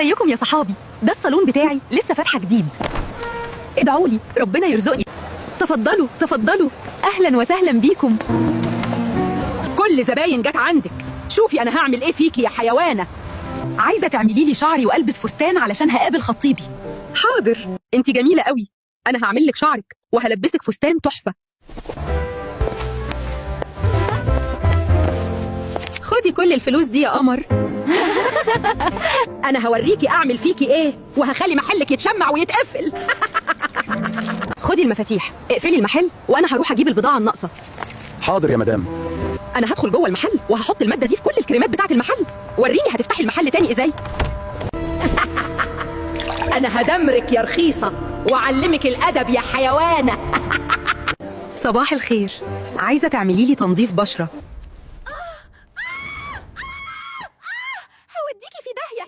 ازيكم يا صحابي؟ ده الصالون بتاعي لسه فاتحه جديد. ادعوا لي ربنا يرزقني. تفضلوا تفضلوا، اهلا وسهلا بيكم. كل زباين جت عندك. شوفي انا هعمل ايه فيكي يا حيوانه. عايزه تعملي لي شعري والبس فستان علشان هقابل خطيبي. حاضر، انت جميله قوي. انا هعمل لك شعرك وهلبسك فستان تحفه. خدي كل الفلوس دي يا قمر. انا هوريكي اعمل فيكي ايه، وهخلي محلك يتشمع ويتقفل. خدي المفاتيح، اقفلي المحل وانا هروح اجيب البضاعه الناقصه. حاضر يا مدام. انا هدخل جوه المحل وهحط الماده دي في كل الكريمات بتاعه المحل. وريني هتفتحي المحل تاني ازاي. انا هدمرك يا رخيصه واعلمك الادب يا حيوانه. صباح الخير، عايزه تعملي لي تنظيف بشره. هوديكي في داهيه.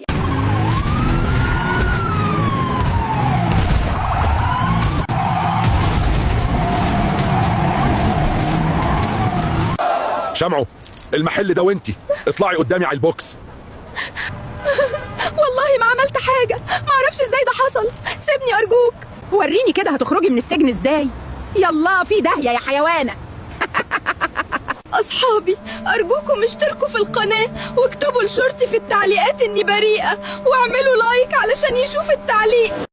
شمعوا، المحل ده وانتي اطلعي قدامي على البوكس. والله ما عملت حاجه، ما اعرفش ازاي ده حصل. سيبني ارجوك. وريني كده هتخرجي من السجن ازاي. يلا في داهيه يا حيوانه. أصحابي أرجوكم اشتركوا في القناة واكتبوا لشرطي في التعليقات إني بريئة، واعملوا لايك علشان يشوف التعليق.